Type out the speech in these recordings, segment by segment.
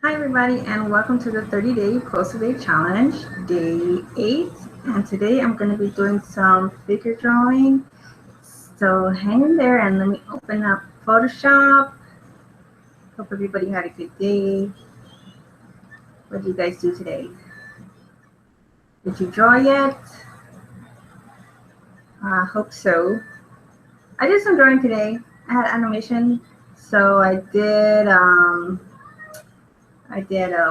Hi everybody, and welcome to the 30-day post-a-day challenge, day 8. And today I'm going to be doing some figure drawing. So hang in there and let me open up Photoshop. Hope everybody had a good day. What did you guys do today? Did you draw yet? I hope so. I did some drawing today. I had animation, so I did a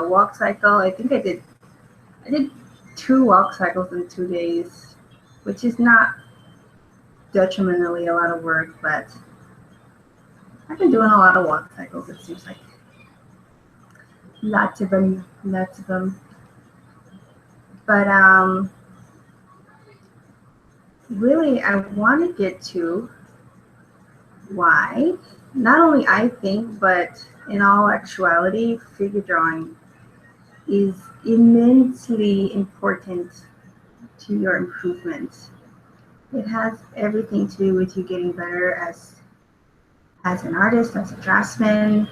walk cycle. I think I did 2 walk cycles in 2 days, which is not detrimentally a lot of work, but I've been doing a lot of walk cycles, it seems like. Lots of them. But really, I want to get to why, not only I think, but in all actuality, figure drawing is immensely important to your improvement. It has everything to do with you getting better as an artist, as a draftsman.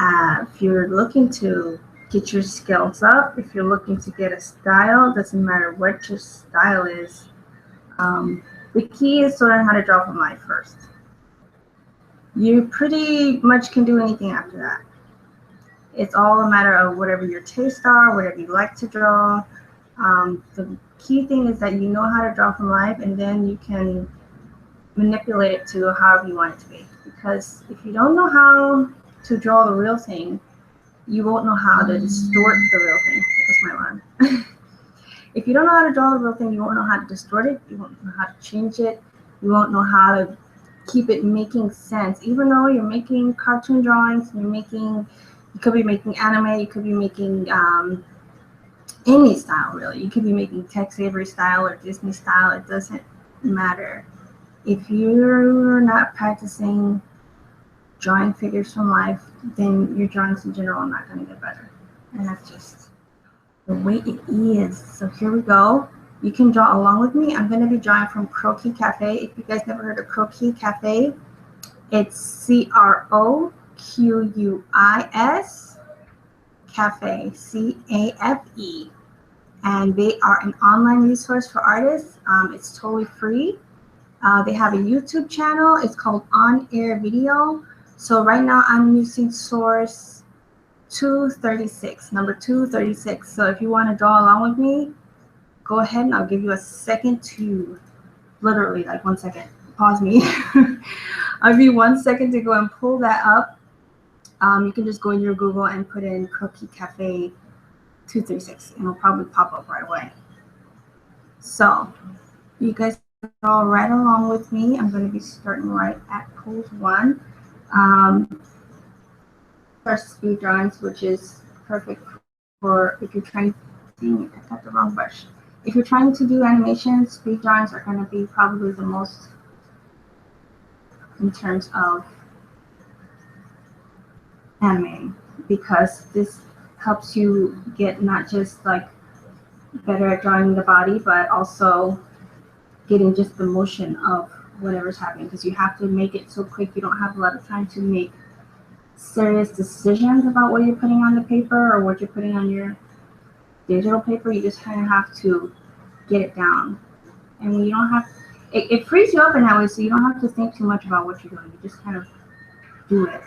If you're looking to get your skills up, if you're looking to get a style, doesn't matter what your style is. The key is to learn how to draw from life first. You pretty much can do anything after that. It's all a matter of whatever your tastes are, whatever you like to draw. The key thing is that you know how to draw from life, and then you can manipulate it to however you want it to be. Because if you don't know how to draw the real thing, you won't know how to distort the real thing. That's my alarm. If you don't know how to draw the real thing, you won't know how to distort it. You won't know how to change it. You won't know how to keep it making sense. Even though you're making cartoon drawings, you could be making anime, you could be making any style really. You could be making Tex Avery style or Disney style. It doesn't matter. If you're not practicing drawing figures from life, then your drawings in general are not going to get better. And that's just the way it is. So here we go. You can draw along with me. I'm going to be drawing from Croquis Cafe. If you guys never heard of Croquis Cafe, it's CROQUIS Cafe, CAFE. And they are an online resource for artists. It's totally free. They have a YouTube channel. It's called On Air Video. So right now I'm using source 236, number 236. So if you want to draw along with me, go ahead and I'll give you a second to, literally like 1 second, pause me. I'll give you 1 second to go and pull that up. You can just go in your Google and put in Croquis Cafe 236 and it'll probably pop up right away. So you guys draw right along with me. I'm going to be starting right at pose 1. First speed drawings, which is perfect for if you're trying. Dang it, I got the wrong brush. If you're trying to do animations, speed drawings are going to be probably the most in terms of animating, because this helps you get not just like better at drawing the body, but also getting just the motion of whatever's happening, because you have to make it so quick. You don't have a lot of time to make serious decisions about what you're putting on the paper or what you're putting on your digital paper. You just kind of have to get it down, and when you don't have it frees you up in that way, so you don't have to think too much about what you're doing. You just kind of do it.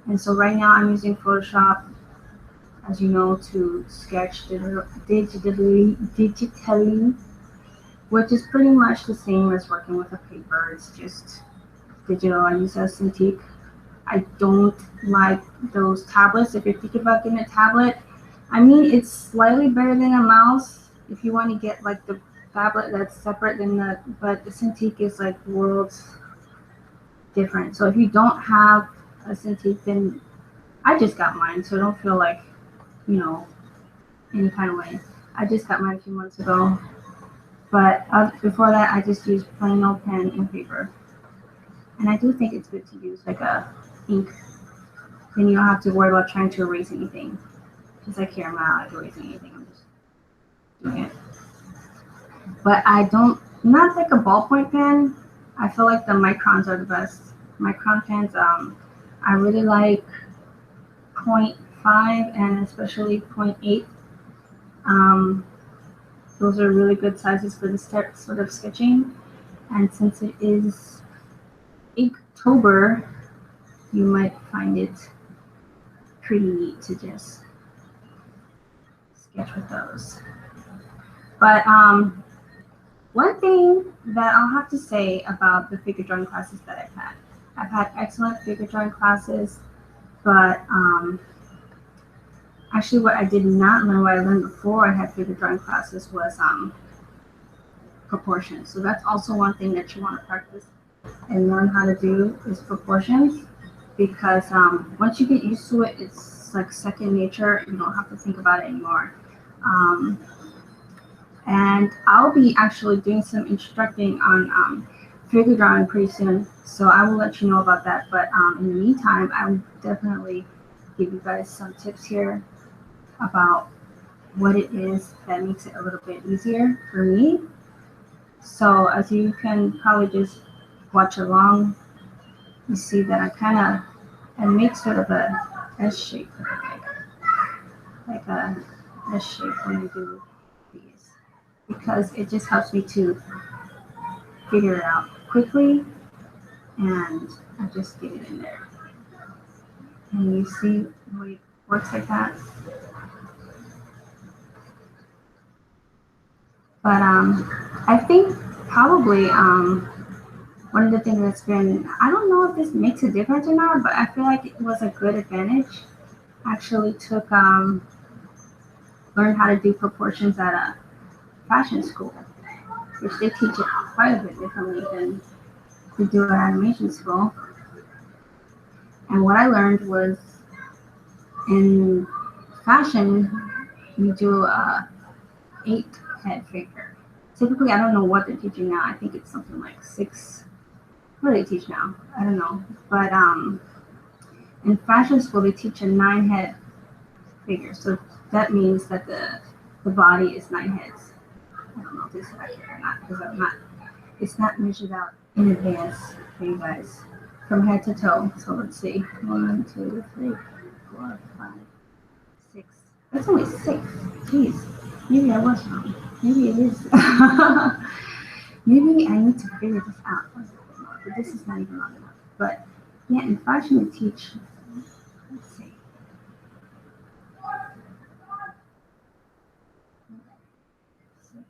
And so right now I'm using Photoshop, as you know, to sketch digitally, which is pretty much the same as working with a paper. It's just digital. I use a Cintiq. I don't like those tablets. If you're thinking about getting a tablet, I mean, it's slightly better than a mouse if you want to get like the tablet that's separate than but the Cintiq is like worlds different. So if you don't have a Cintiq, then I just got mine, so don't feel like, you know, any kind of way. I just got mine a few months ago, but before that I just used plain old pen and paper. And I do think it's good to use like a ink, then you don't have to worry about trying to erase anything. Just like here, I'm not like erasing anything, I'm just doing it. But I don't, not like a ballpoint pen. I feel like the microns are the best. Micron pens, I really like 0.5 and especially 0.8. Those are really good sizes for this sort of sketching. And since it is Inktober, you might find it pretty neat to just sketch with those. But one thing that I'll have to say about the figure drawing classes that I've had excellent figure drawing classes, but actually what I did not learn, what I learned before I had figure drawing classes was proportions. So that's also one thing that you want to practice and learn how to do is proportions, because once you get used to it, it's like second nature. You don't have to think about it anymore. And I'll be actually doing some instructing on figure drawing pretty soon, so I will let you know about that. But in the meantime, I will definitely give you guys some tips here about what it is that makes it a little bit easier for me. So as you can probably just watch along, you see that I make sort of a S shape, like a S shape when you do these, because it just helps me to figure it out quickly, and I just get it in there. And you see how it works like that. But I think probably one of the things that's been, I don't know if this makes a difference or not, but I feel like it was a good advantage. I actually learned how to do proportions at a fashion school, which they teach it quite a bit differently than we do at animation school. And what I learned was in fashion, you do a 8-head figure. Typically, I don't know what they're teaching now. I think it's something like 6. What do they teach now? I don't know. But in fashion school, they teach a 9-head figure. So that means that the body is 9 heads. I don't know if this is accurate or not, because it's not measured out in advance for you guys from head to toe. So let's see. 1, 2, 3, 4, 5, 6. That's only 6. Jeez. Maybe I was wrong. Maybe it is. Maybe I need to figure this out. But this is not even long enough. But yeah, in fashion they teach, let's see. 6,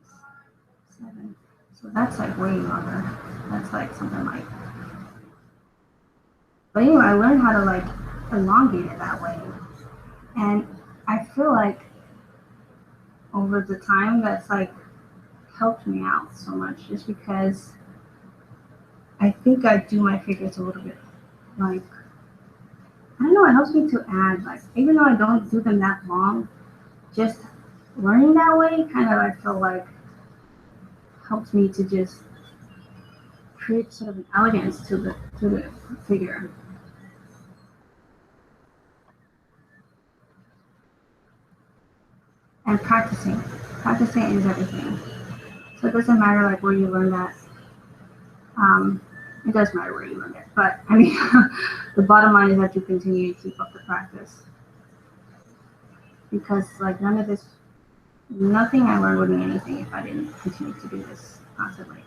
7. So that's like way longer. That's like something like. But anyway, I learned how to like elongate it that way. And I feel like over the time that's like helped me out so much, just because I think I do my figures a little bit like, I don't know, it helps me to add, like, even though I don't do them that long, just learning that way kind of, I feel like, helps me to just create sort of an elegance to the figure. And practicing is everything. So it doesn't matter like where you learn that. It does matter where you learn it, but I mean, the bottom line is that you continue to keep up the practice, because like nothing I learned would mean anything if I didn't continue to do this constantly.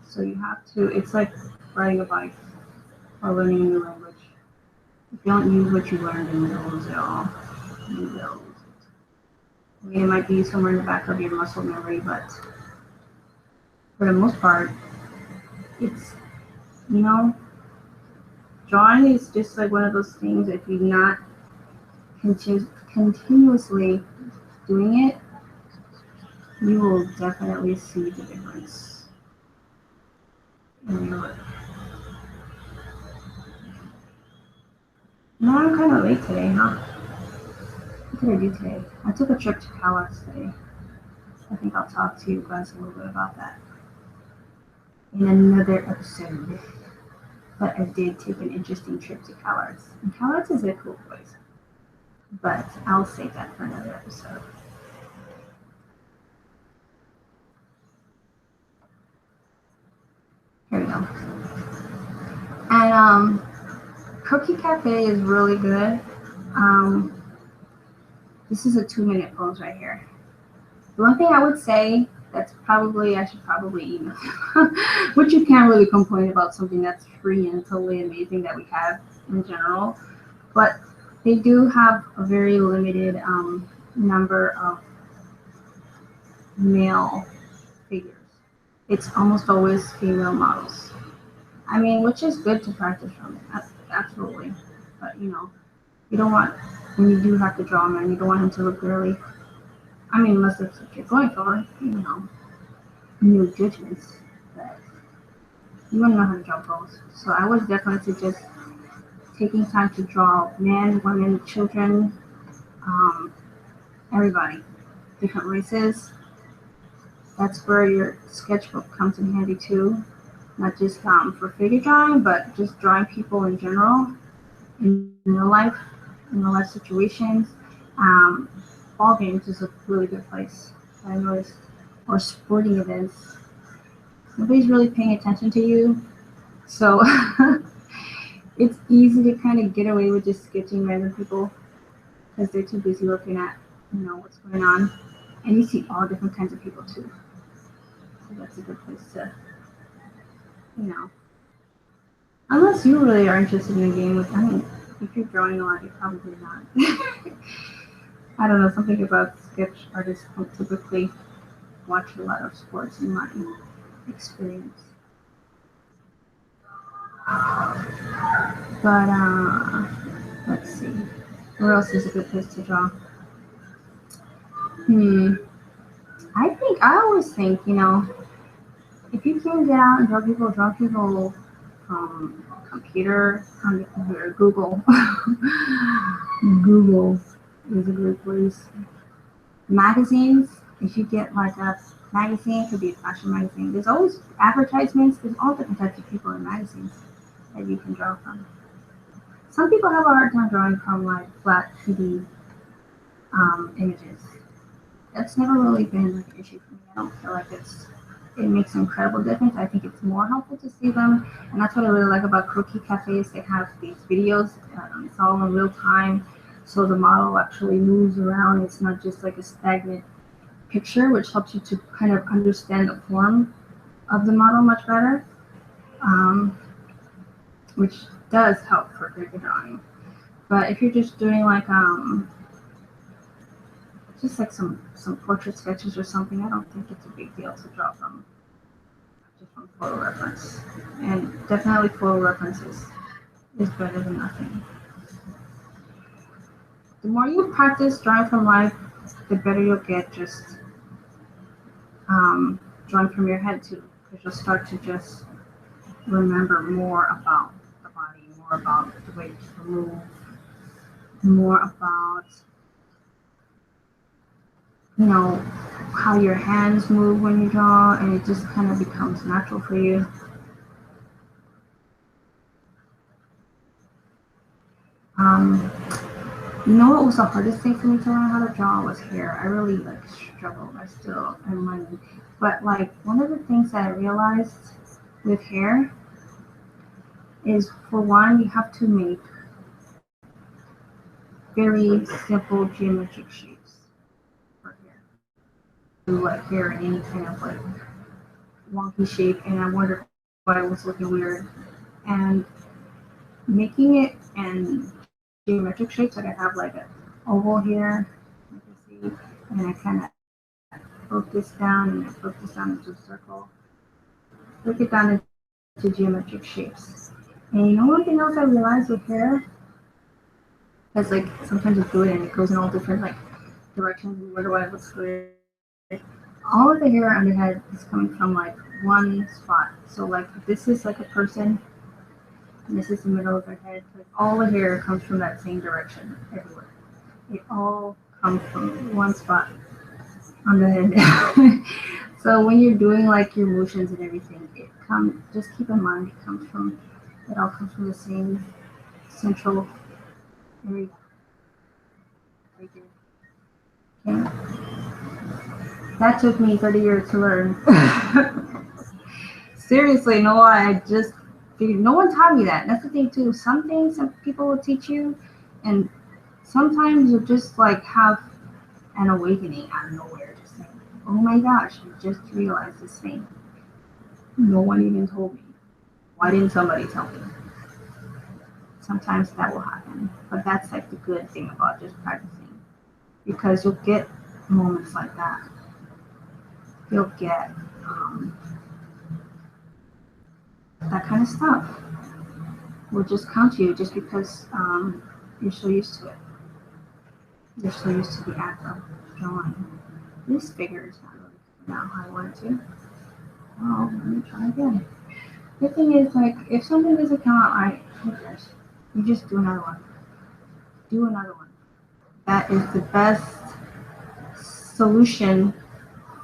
So you have to. It's like riding a bike or learning a new language. If you don't use what you learned, then you'll lose it all. You will lose it. I mean, it might be somewhere in the back of your muscle memory, but for the most part, it's, drawing is just like one of those things. If you're not continuously doing it, you will definitely see the difference in your work. No, I'm kind of late today, huh? What did I do today? I took a trip to Calais today. I think I'll talk to you guys a little bit about that in another episode. But I did take an interesting trip to Calais. And Calais is a cool place. But I'll save that for another episode. Here we go. And Cookie Cafe is really good. This is a 2-minute pose right here. The one thing I would say that's probably, I should probably email, which you can't really complain about something that's free and totally amazing that we have in general, but they do have a very limited number of male figures. It's almost always female models. I mean, which is good to practice from, absolutely. But you know, you don't want, when you do have to draw a man, you don't want him to look girly. I mean, unless it's what you're going for, you know, new judgments. But you want to know how to draw pose. So I would definitely suggest taking time to draw men, women, children, everybody, different races. That's where your sketchbook comes in handy too. Not just for figure drawing, but just drawing people in general, in real life situations. Ball games is a really good place, I noticed, or sporting events. Nobody's really paying attention to you, so it's easy to kind of get away with just sketching random people because they're too busy looking at, you know, what's going on. And you see all different kinds of people too. So that's a good place to, you know, unless you really are interested in the game. With, I mean, if you're drawing a lot, you're probably not. I don't know, something about sketch artists don't typically watch a lot of sports in my experience. But let's see, where else is a good place to draw? I always think, you know, if you can get out and draw people from computer, on Google. Google is a great place. Magazines, if you get like a magazine, could be a fashion magazine. There's always advertisements. There's all different types of people in magazines that you can draw from. Some people have a hard time drawing from like flat 2D images. That's never really been like an issue for me. I don't feel like it makes an incredible difference. I think it's more helpful to see them, and that's what I really like about Cookie Cafes. They have these videos. It's all in real time, so the model actually moves around. It's not just like a stagnant picture, which helps you to kind of understand the form of the model much better, which does help for figure drawing. But if you're just doing like just like some portrait sketches or something, I don't think it's a big deal to draw from just from photo reference. And definitely photo references is better than nothing. The more you practice drawing from life, the better you'll get just drawing from your head too, because you'll start to just remember more about the body, more about the way to move, more about, you know, how your hands move when you draw, and it just kind of becomes natural for you. You know what was the hardest thing for me to learn how to draw was hair. I really like struggled. I still am learning. But like one of the things that I realized with hair is, for one, you have to make very simple geometric shapes for hair. Do like hair in any kind of like wonky shape, and I wondered why it was looking weird. And making it in geometric shapes, like I have like an oval here, like you see, and I kind of broke this down and I broke this down into a circle. Break it down into geometric shapes. And you know one thing else I realized with hair? That's like sometimes you do it and it goes in all different like directions and where do I look good. All of the hair on your head is coming from like one spot. So like if this is like a person and this is the middle of their head, like all the hair comes from that same direction everywhere. It all comes from one spot on the head. So when you're doing like your motions and everything, just keep in mind it all comes from the same central area. Right there. Okay. That took me 30 years to learn. Seriously, no lie, I just figure. No one taught me that. That's the thing too. Some things some people will teach you, and sometimes you'll just like have an awakening out of nowhere. Just like, oh my gosh, I just realized this thing. No one even told me. Why didn't somebody tell me? Sometimes that will happen, but that's like the good thing about just practicing, because you'll get moments like that. You'll get that kind of stuff will just come to you just because you're so used to it. You're so used to the act of drawing. This figure is not really coming out how I want it to. Oh, let me try again. The thing is, like, if something doesn't come out right, who cares? You just do another one. Do another one. That is the best solution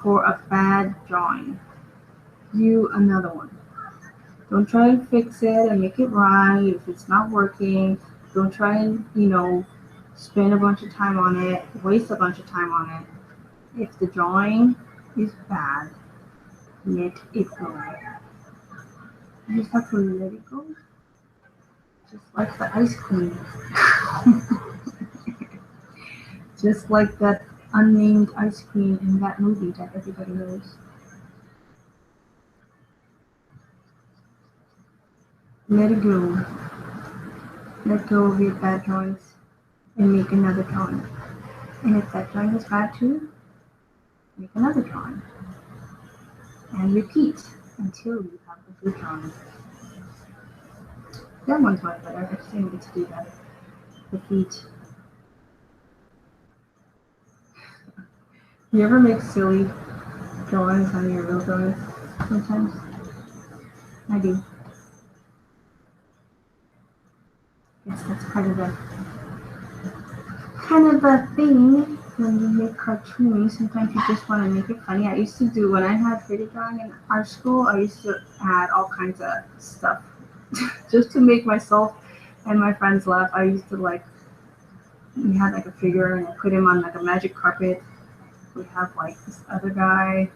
for a bad drawing. Do another one. Don't try to fix it and make it right if it's not working. Don't try and, spend a bunch of time on it, waste a bunch of time on it. If the drawing is bad, let it go. You just have to let it go. Just like the ice cream. Just like that unnamed ice cream in that movie that everybody knows. Let it go. Let go of your bad drawings and make another drawing. And if that drawing is bad too, make another drawing. And repeat until you have a good drawing. That one's much better. I just didn't get to do that. The feet. You ever make silly drawings on your real drawings sometimes? I do. Yes, that's part of the thing when you make cartoons. Sometimes you just want to make it funny. I used to do, when I had video drawing in art school, I used to add all kinds of stuff just to make myself and my friends laugh. I used to we had like a figure and I put him on like a magic carpet. We have like this other guy.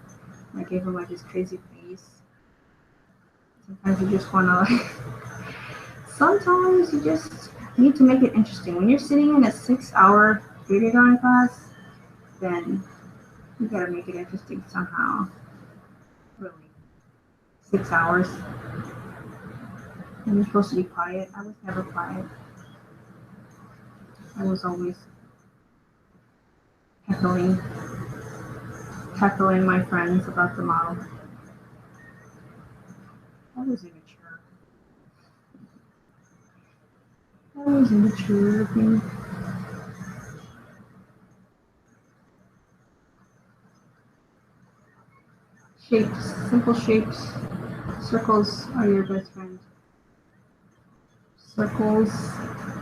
I gave him like this crazy face. Sometimes you just want to sometimes you just need to make it interesting. When you're sitting in a 6-hour video drawing class, then you gotta make it interesting somehow. Really. 6 hours. And you're supposed to be quiet. I was never quiet. I was always heckling my friends about the model. I was immature. Shapes, simple shapes. Circles are your best friend. Circles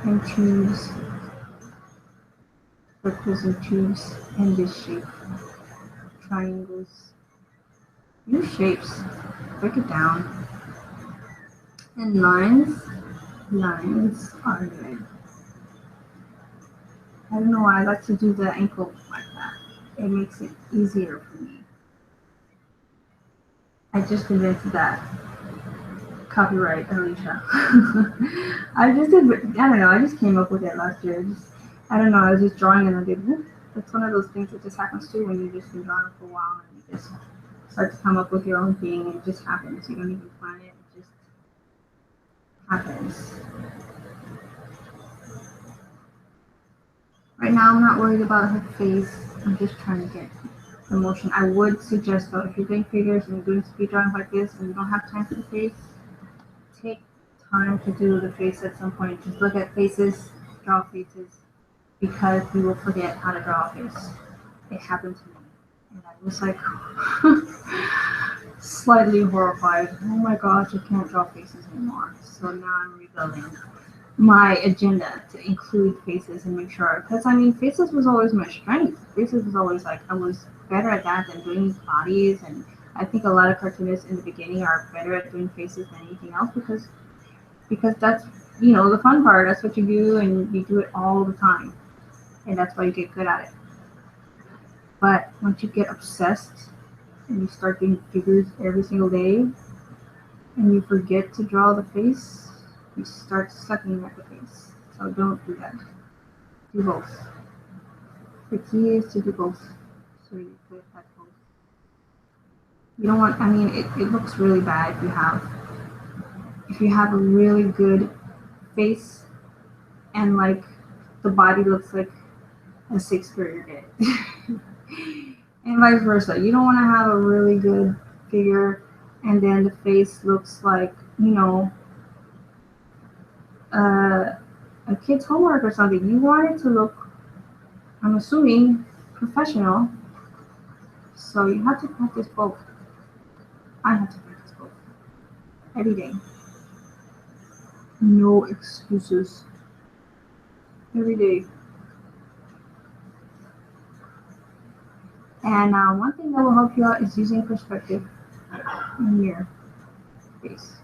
and tubes. Circles and tubes in this shape. Triangles. Use shapes. Break it down. And lines. Lines are good. I don't know why I like to do the ankle like that. It makes it easier for me. I just invented that. Copyright, Alicia. I don't know, I just came up with it last year. I don't know, I was just drawing and I did whoop. That's one of those things that just happens too when you've just been drawing for a while and you just start to come up with your own thing and it just happens. You don't even plan it, it just happens. Right now I'm not worried about her face. I'm just trying to get emotion. I would suggest though, if you're doing figures and you're doing speed drawings like this and you don't have time for the face, take time to do the face at some point. Just look at faces, draw faces, because you will forget how to draw a face. It happened to me. And I was like slightly horrified. Oh my gosh, I can't draw faces anymore. So now I'm rebuilding my agenda to include faces and make sure, because I mean faces was always my strength. Faces was always like I was better at that than doing bodies, and I think a lot of cartoonists in the beginning are better at doing faces than anything else because that's the fun part. That's what you do and you do it all the time, and that's why you get good at it. But once you get obsessed and you start doing figures every single day and you forget to draw the face, you start sucking at the face. So don't do that. Do both. The key is to do both. So you get that both. You don't want, I mean, it looks really bad if you have a really good face and like the body looks like a sixth grader did. And vice versa. You don't want to have a really good figure and then the face looks like, a kid's homework or something. You want it to look, I'm assuming, professional. So you have to practice both. I have to practice both. Every day. No excuses. Every day. And one thing that will help you out is using perspective in your face.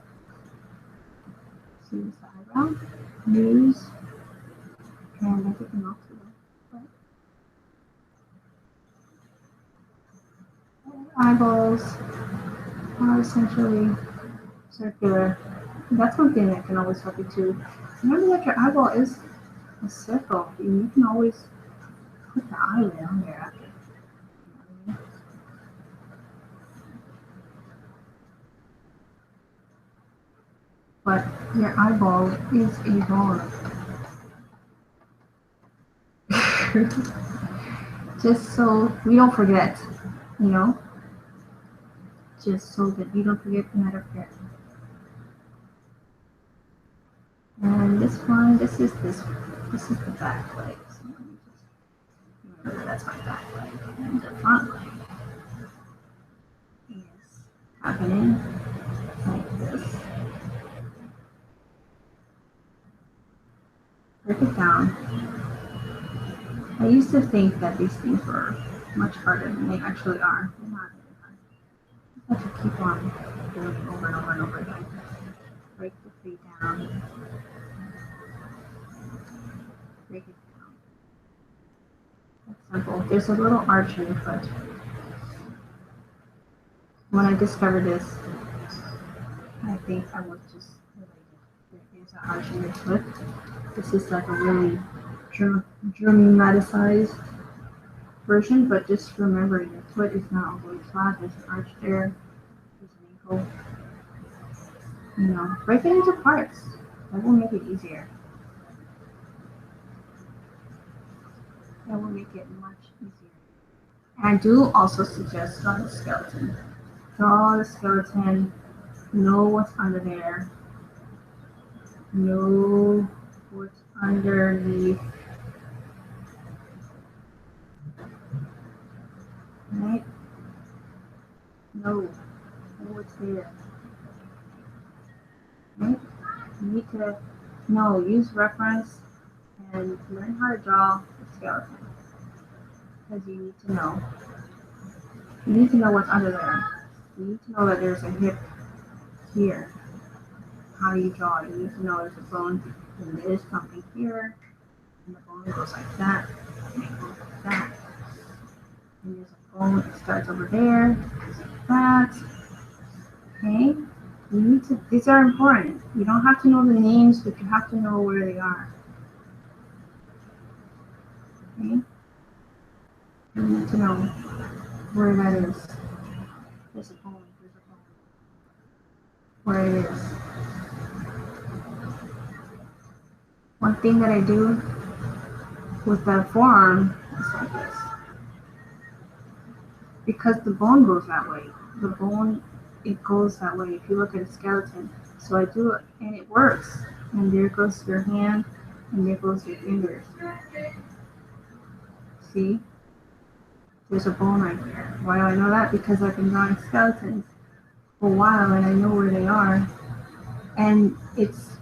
See this eyebrow, nose, and everything else. Eyeballs are essentially circular. That's one thing that can always help you too. Remember that your eyeball is a circle. You can always put the eyelid on there after. But your eyeball is a bone. Just so we don't forget, just so that you don't forget the matter of. And this one, this is the back leg. So let me just remember that's my back leg. And the front leg is happening like this. Break it down. I used to think that these things were much harder than they actually are. They're not really hard. You have to keep on doing it over and over and over again. Break the feet down. Break it down. That's simple. There's a little arch in the foot. When I discovered this, I think I was just related. There's an arch in your foot. This is like a really dramatized version, but just remember your foot is not always flat. There's an arch there. There's an ankle. Break it into parts. That will make it easier. That will make it much easier. And I do also suggest drawing the skeleton. Draw the skeleton. Know what's under there. Know what's underneath. Right? Know what's there. Right? You need to use reference and learn how to draw the skeleton. Because you need to know. You need to know what's under there. You need to know that there's a hip here. How do you draw it? You need to know there's a bone, and there's something here, and the bone goes like that, and it goes like that. And there's a bone that starts over there, like that. Okay? These are important. You don't have to know the names, but you have to know where they are. Okay? You need to know where that is. There's a bone. Where it is. One thing that I do with the forearm is like this. Because the bone goes that way. The bone, it goes that way if you look at a skeleton. So I do it, and it works. And there goes your hand, and there goes your fingers. See? There's a bone right there. Why do I know that? Because I've been drawing skeletons for a while, and I know where they are. And it's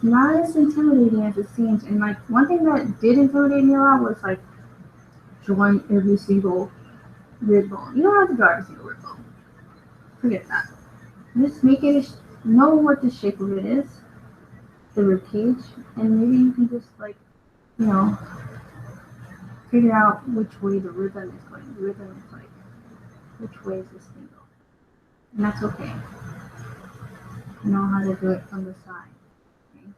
not as intimidating as it seems. And like one thing that did intimidate me a lot was like drawing every single rib bone. You don't have to draw every single rib bone. Forget that. Just make it know what the shape of it is, the rib cage, and maybe you can just figure out which way the rhythm is going. The rhythm is like which way is this thing going, and that's okay. know how to do it from the side. Okay.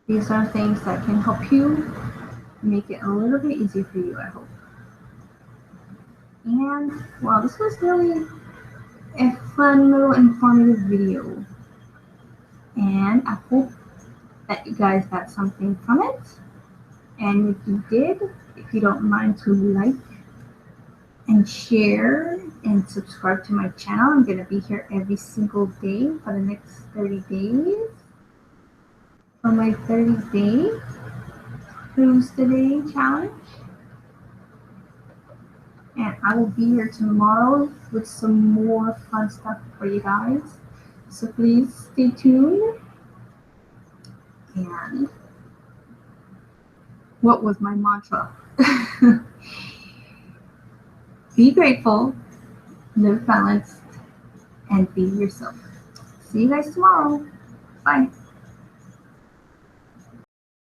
These are things that can help you make it a little bit easier for you, I hope. And well, this was really a fun little informative video. And I hope that you guys got something from it. And if you did, if you don't mind to like and share and subscribe to my channel. I'm going to be here every single day for the next 30 days. For my 30-day Cruise Today challenge. And I will be here tomorrow with some more fun stuff for you guys. So please stay tuned. And what was my mantra? Be grateful, live balanced, and be yourself. See you guys tomorrow. Bye.